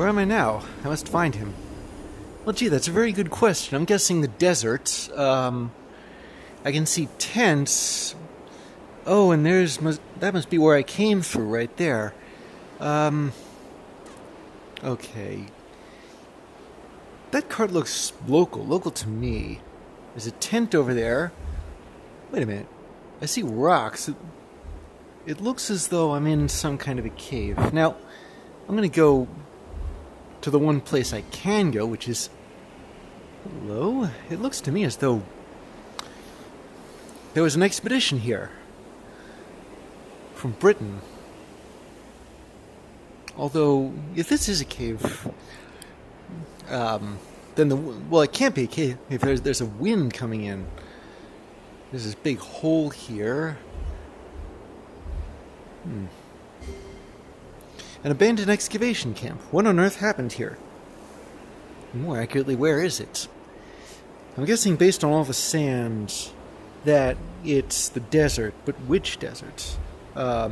Where am I now? I must find him. Well, gee, that's a very good question. I'm guessing the desert. I can see tents. Oh, and that must be where I came through, right there. Okay. That cart looks local to me. There's a tent over there. Wait a minute. I see rocks. It looks as though I'm in some kind of a cave. Now, I'm going to go to the one place I can go, which is... Hello? It looks to me as though there was an expedition here. From Britain. Although, if this is a cave... then well, it can't be a cave if there's a wind coming in. There's this big hole here. An abandoned excavation camp. What on earth happened here? More accurately, where is it? I'm guessing based on all the sand that it's the desert, but which desert? I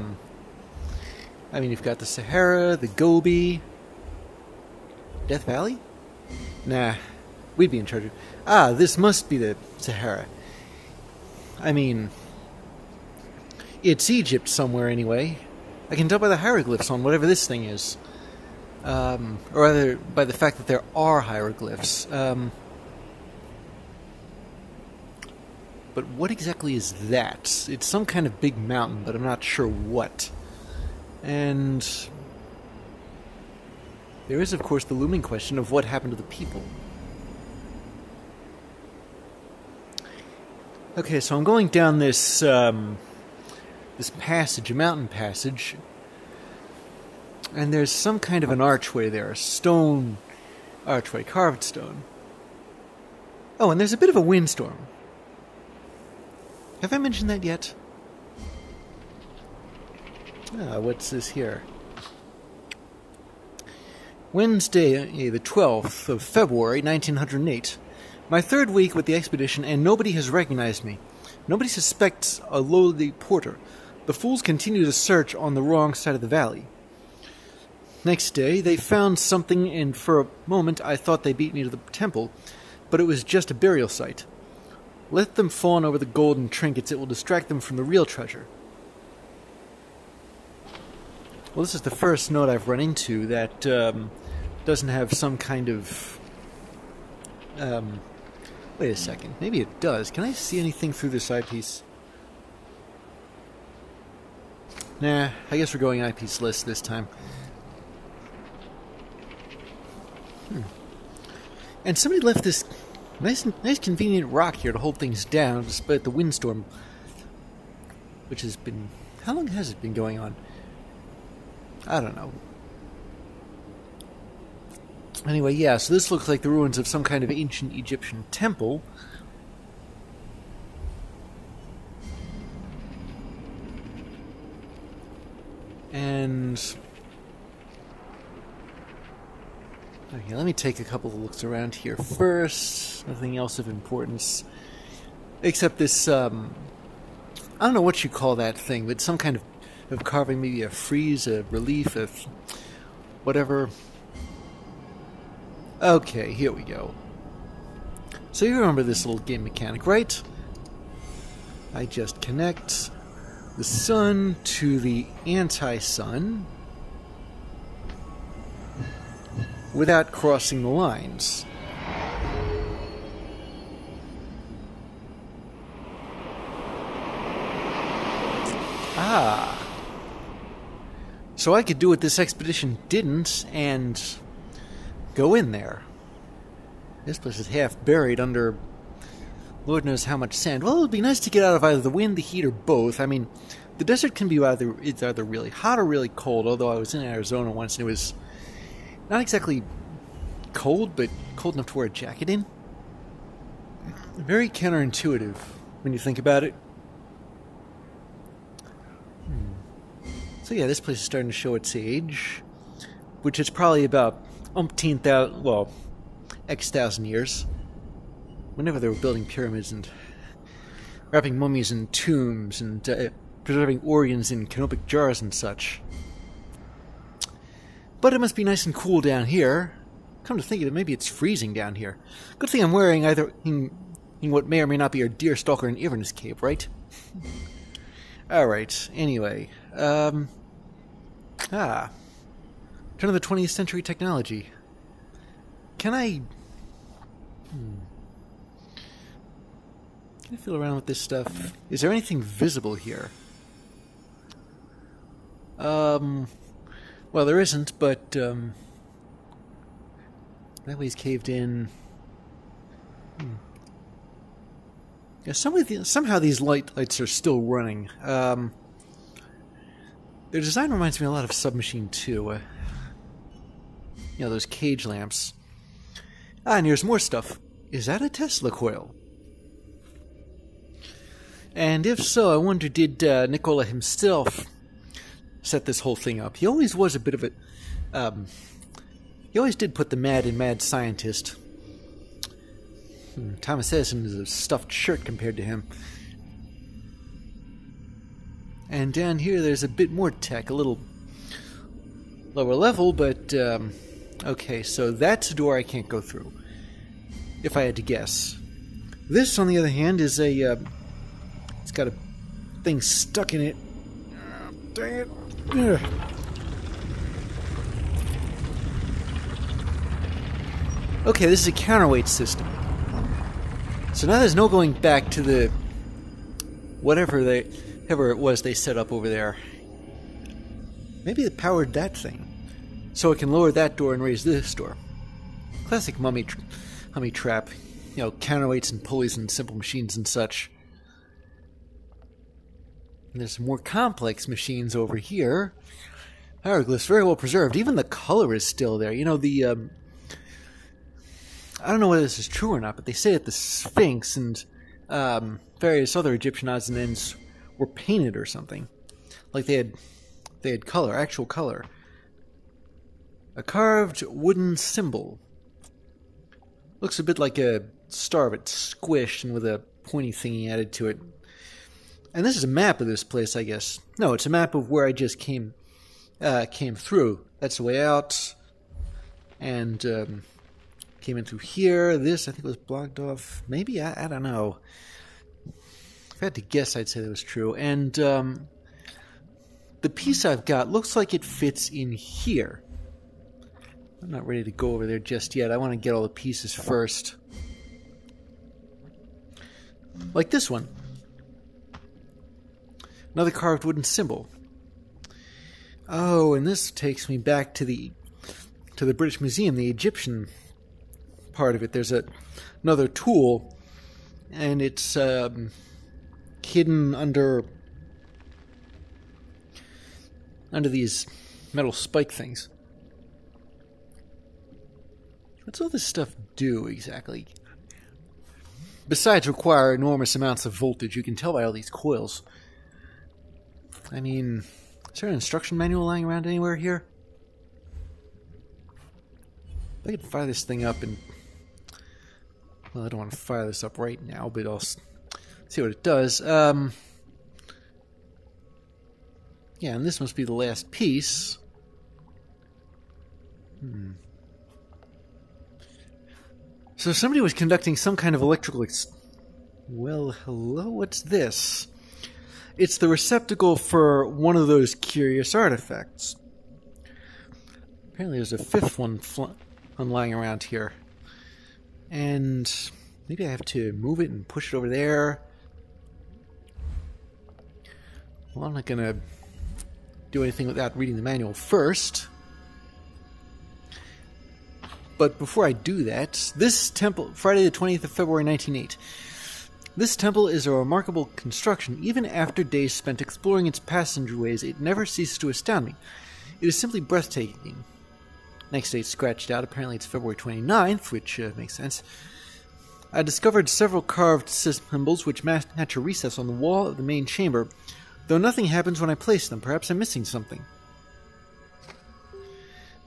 mean, you've got the Sahara, the Gobi, Death Valley? Nah, we'd be in charge of... this must be the Sahara. I mean, it's Egypt somewhere anyway. I can tell by the hieroglyphs on whatever this thing is. Or rather, by the fact that there are hieroglyphs. But what exactly is that? It's some kind of big mountain, but I'm not sure what. And there is, of course, the looming question of what happened to the people. Okay, so I'm going down this this passage, a mountain passage, and there's some kind of an archway there, a stone archway, carved stone. Oh, and there's a bit of a windstorm. Have I mentioned that yet? What's this here? Wednesday, the 12th of February, 1908. My third week with the expedition, and nobody has recognized me. Nobody suspects a lowly porter. The fools continue to search on the wrong side of the valley. Next day, they found something, and for a moment I thought they beat me to the temple, but it was just a burial site. Let them fawn over the gold and trinkets. It will distract them from the real treasure. Well, this is the first note I've run into that doesn't have some kind of... wait a second. Maybe it does. Can I see anything through this eyepiece? Nah, I guess we're going eyepiece-less this time. And somebody left this nice convenient rock here to hold things down despite the windstorm, which has been... How long has it been going on? I don't know. Anyway, yeah, so this looks like the ruins of some kind of ancient Egyptian temple. And... okay, let me take a couple of looks around here first. Nothing else of importance. Except this, I don't know what you call that thing, but some kind of carving, maybe a frieze, a relief, a whatever. Okay, here we go. So you remember this little game mechanic, right? I just connect the sun to the anti-sun without crossing the lines. Ah. So I could do what this expedition didn't and go in there. This place is half buried under Lord knows how much sand. Well, it would be nice to get out of either the wind, the heat, or both. I mean, the desert can be either really hot or really cold, although I was in Arizona once and it was not exactly cold, but cold enough to wear a jacket in. Very counterintuitive when you think about it. So yeah, this place is starting to show its age, which is probably about umpteen thousand, well, X thousand years. Whenever they were building pyramids and wrapping mummies in tombs and preserving organs in canopic jars and such. But it must be nice and cool down here. Come to think of it, maybe it's freezing down here. Good thing I'm wearing either in what may or may not be a deerstalker and Inverness cape, right? Alright, anyway. Turn of the 20th century technology. Can I feel around with this stuff? Is there anything visible here? Well, there isn't, but, that way's caved in. Yeah, somehow these lights are still running. Their design reminds me a lot of Submachine 2. You know, those cage lamps. Ah, and here's more stuff. Is that a Tesla coil? And if so, I wonder, did Nikola himself set this whole thing up? He always was a bit of a... he always did put the mad in mad scientist. Thomas Edison is a stuffed shirt compared to him. And down here there's a bit more tech, a little lower level, but okay, so that's a door I can't go through, if I had to guess. This, on the other hand, is a it's got a thing stuck in it. Dang it. Ugh. Okay, this is a counterweight system. So now there's no going back to the whatever it was they set up over there. Maybe it powered that thing, so it can lower that door and raise this door. Classic mummy trap, you know, counterweights and pulleys and simple machines and such. And there's some more complex machines over here. Hieroglyphs very well preserved. Even the color is still there. You know, the I don't know whether this is true or not, but they say that the Sphinx and various other Egyptian odds and ends were painted or something. Like they had color, actual color. A carved wooden symbol. Looks a bit like a star, but squished and with a pointy thingy added to it. And this is a map of this place, I guess. No, it's a map of where I just came through. That's the way out. And came in through here. This, I think, was blocked off. Maybe? I don't know. If I had to guess, I'd say that was true. And the piece I've got looks like it fits in here. I'm not ready to go over there just yet. I want to get all the pieces first. Like this one. Another carved wooden symbol. Oh, and this takes me back to the British Museum, the Egyptian part of it. There's another tool, and it's hidden under these metal spike things. What's all this stuff do exactly? Besides require enormous amounts of voltage, you can tell by all these coils. I mean, is there an instruction manual lying around anywhere here? If I could fire this thing up and... Well, I don't want to fire this up right now, but I'll see what it does. Yeah, and this must be the last piece. So somebody was conducting some kind of electrical... Well, hello, what's this? It's the receptacle for one of those curious artifacts. Apparently there's a fifth one lying around here. And maybe I have to move it and push it over there. Well, I'm not going to do anything without reading the manual first. But before I do that, this temple, Friday the 20th of February 1908. This temple is a remarkable construction. Even after days spent exploring its passageways, it never ceases to astound me. It is simply breathtaking. Next date scratched out. Apparently it's February 29th, which makes sense. I discovered several carved symbols which match a recess on the wall of the main chamber, though nothing happens when I place them. Perhaps I'm missing something.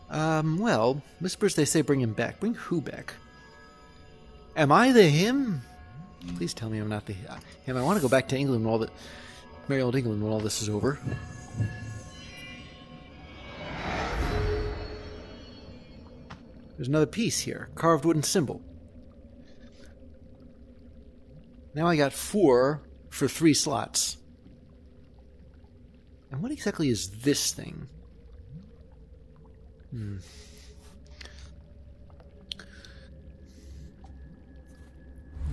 Well, whispers they say bring him back. Bring who back? Am I the him? Please tell me I'm not the him. I want to go back to England when merry old England when all this is over. There's another piece here. Carved wooden symbol. Now I got 4 for 3 slots. And what exactly is this thing?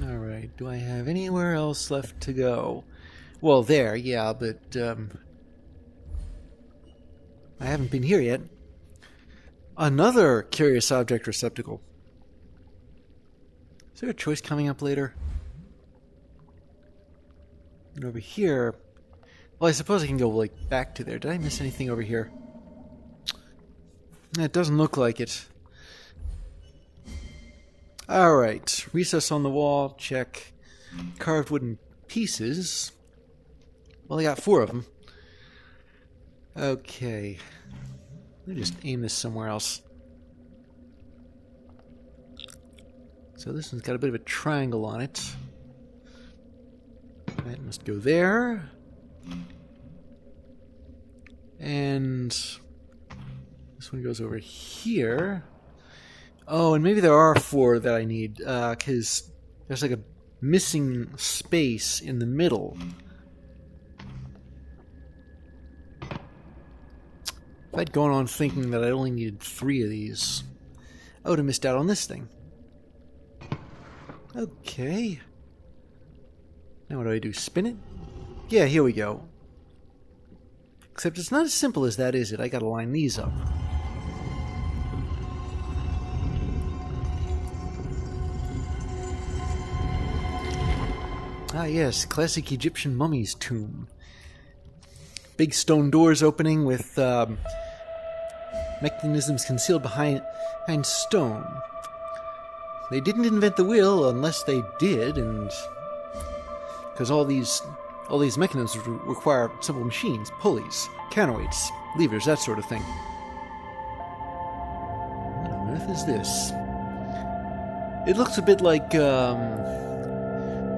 Alright, do I have anywhere else left to go? Well, there, yeah, but I haven't been here yet. Another curious object receptacle. Is there a choice coming up later? And over here... Well, I suppose I can go, like, back to there. Did I miss anything over here? It doesn't look like it. Alright. Recess on the wall. Check. Carved wooden pieces. Well, I got 4 of them. Okay. Let me just aim this somewhere else. So this one's got a bit of a triangle on it. That must go there. And this one goes over here. Oh, and maybe there are 4 that I need, because there's like a missing space in the middle. If I'd gone on thinking that I only needed 3 of these, I would have missed out on this thing. Okay. Now what do I do? Spin it? Yeah, here we go. Except it's not as simple as that, is it? I gotta line these up. Ah yes, classic Egyptian mummy's tomb. Big stone doors opening with mechanisms concealed behind stone. They didn't invent the wheel unless they did, and because all these mechanisms require simple machines, pulleys, counterweights, levers, that sort of thing. What on earth is this? It looks a bit like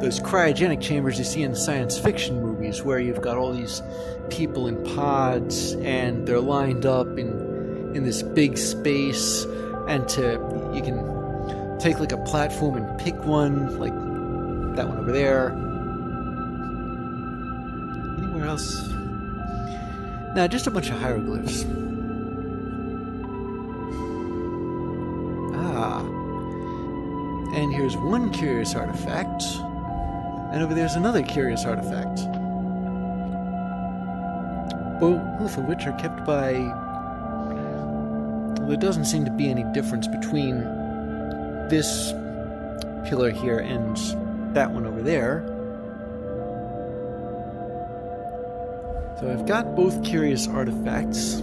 those cryogenic chambers you see in science fiction movies, where you've got all these people in pods and they're lined up in this big space, and you can take like a platform and pick one, like that one over there. Anywhere else? Nah, just a bunch of hieroglyphs. Ah. And here's one curious artifact. And over there's another curious artifact. Both of which are kept by... Well, there doesn't seem to be any difference between this pillar here and that one over there. So I've got both curious artifacts.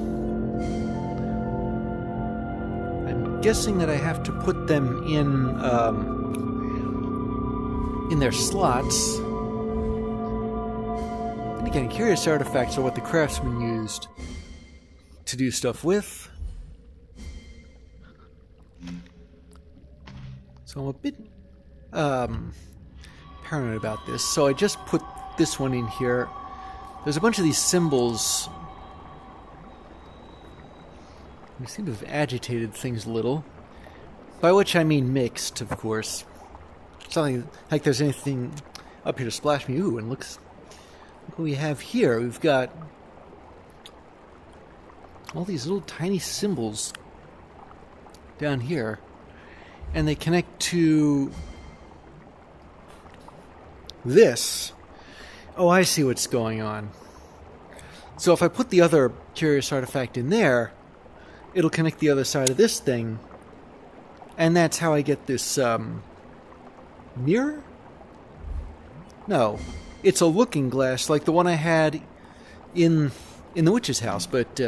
I'm guessing that I have to put them in their slots. And again, curious artifacts are what the craftsmen used to do stuff with. So I'm a bit paranoid about this. So I just put this one in here. There's a bunch of these symbols. They seem to have agitated things a little. By which I mean mixed, of course. It's not like there's anything up here to splash me. Ooh, and look what we have here. We've got all these little tiny symbols down here. And they connect to this. Oh, I see what's going on. So if I put the other curious artifact in there, it'll connect the other side of this thing. And that's how I get this, mirror? No. It's a looking glass like the one I had in the witch's house, but,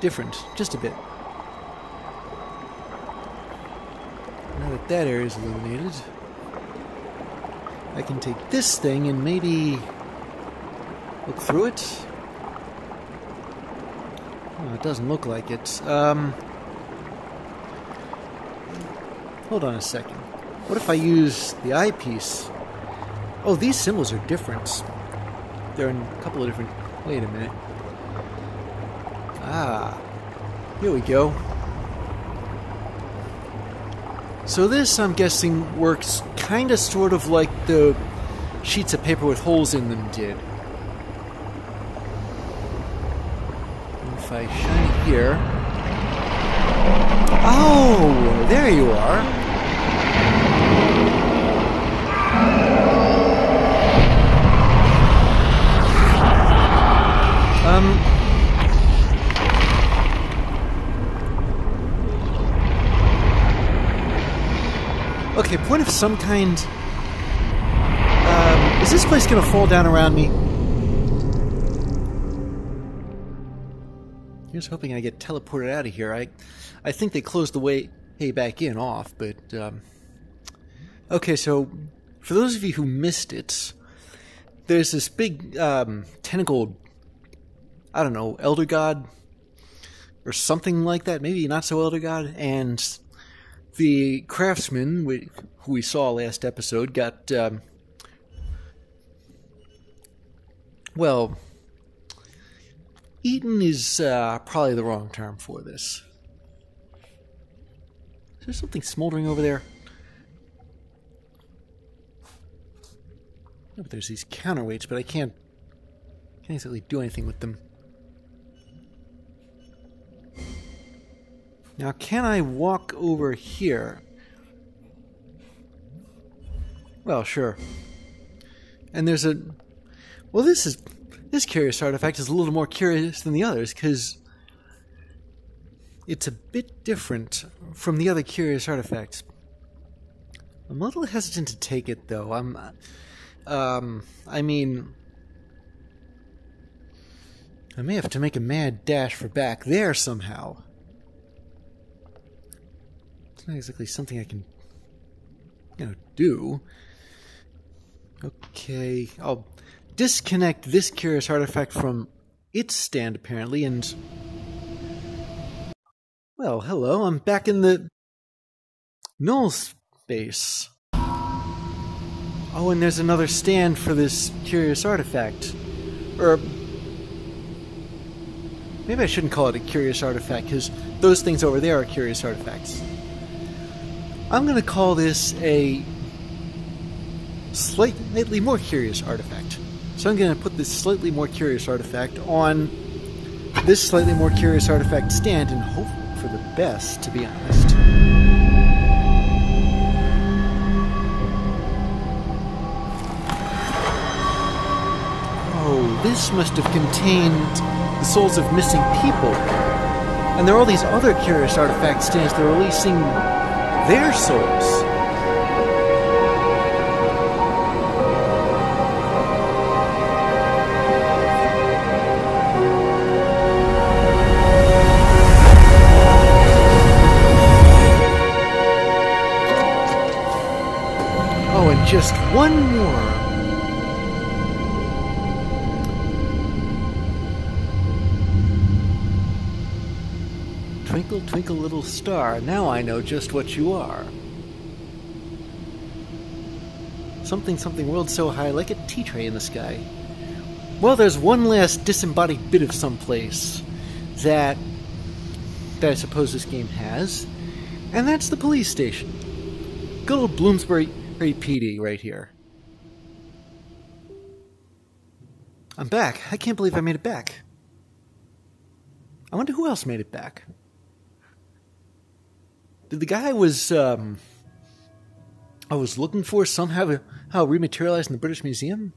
different. Just a bit. Now that that area is illuminated, I can take this thing and maybe look through it. Oh, it doesn't look like it. Hold on a second. What if I use the eyepiece? Oh, these symbols are different. They're in a couple of different... Wait a minute. Ah. Here we go. So this, I'm guessing, works kind of sort of like the sheets of paper with holes in them did. If I shine it here... Oh! There you are! Okay, point of some kind. Is this place gonna fall down around me? Here's hoping I get teleported out of here. I think they closed the way back in off, but okay, so for those of you who missed it, there's this big tentacled, I don't know, elder god or something like that, maybe not so elder god, and the craftsman who we saw last episode got well, eaten is probably the wrong term for this. Is there something smoldering over there? Yeah, but there's these counterweights, but I can't exactly do anything with them. Now, can I walk over here? Well, sure. And there's a... Well, this curious artifact is a little more curious than the others, because it's a bit different from the other curious artifacts. I'm a little hesitant to take it, though. I mean... I may have to make a mad dash for back there somehow. It's not exactly something I can, do. Okay, I'll disconnect this curious artifact from its stand, apparently, and... Well, hello, I'm back in the... null space. Oh, and there's another stand for this curious artifact. Or... maybe I shouldn't call it a curious artifact, because those things over there are curious artifacts. I'm going to call this a slightly more curious artifact. So I'm going to put this slightly more curious artifact on this slightly more curious artifact stand and hope for the best, to be honest. Oh, this must have contained the souls of missing people. And there are all these other curious artifact stands that are releasing their souls. Oh, and just one more. Twinkle, twinkle, little star, now I know just what you are. Something, something, world so high, like a tea tray in the sky. Well, there's one last disembodied bit of someplace that I suppose this game has, and that's the police station. Good old Bloomsbury PD right here. I'm back. I can't believe I made it back. I wonder who else made it back. Did the guy I was looking for somehow rematerialize in the British Museum?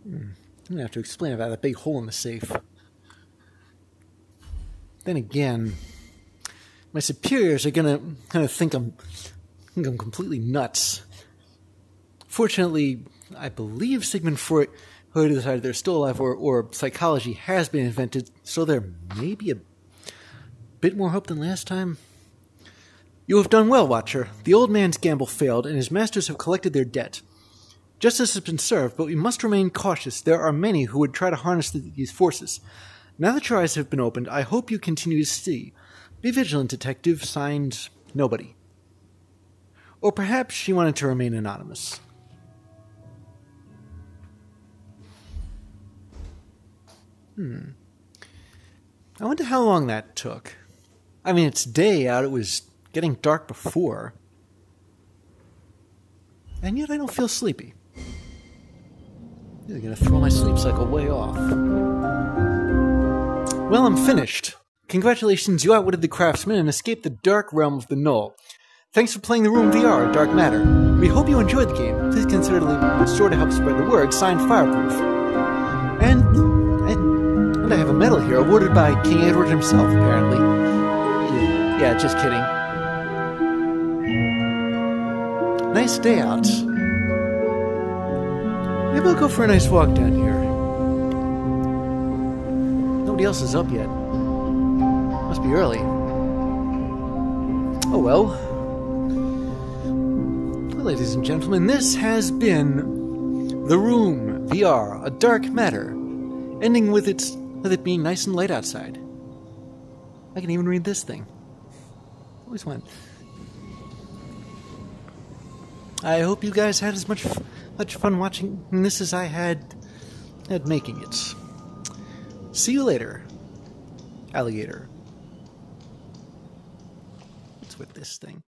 I'm gonna have to explain about that big hole in the safe. Then again, my superiors are gonna think I'm completely nuts. Fortunately, I believe Sigmund Freud decided they're still alive, or psychology has been invented, so there may be a bit more hope than last time. You have done well, Watcher. The old man's gamble failed, and his masters have collected their debt. Justice has been served, but we must remain cautious. There are many who would try to harness these forces. Now that your eyes have been opened, I hope you continue to see. Be vigilant, detective. Signed, Nobody. Or perhaps she wanted to remain anonymous. I wonder how long that took. I mean, it's day out. It was getting dark before. And yet I don't feel sleepy. They're going to throw my sleep cycle way off. Well, I'm finished. Congratulations, you outwitted the craftsman and escaped the dark realm of the Null. Thanks for playing the Room VR, Dark Matter. We hope you enjoyed the game. Please consider leaving a store to help spread the word, signed Fireproof. And I have a medal here, awarded by King Edward himself, apparently. Yeah, just kidding. Nice day out. Maybe I'll go for a nice walk down here. Nobody else is up yet. Must be early. Oh well. Well, ladies and gentlemen, this has been The Room VR, a Dark Matter, ending with it being nice and light outside. I can even read this thing. Always went. I hope you guys had as much fun watching this as I had making it. See you later, alligator. What's with this thing?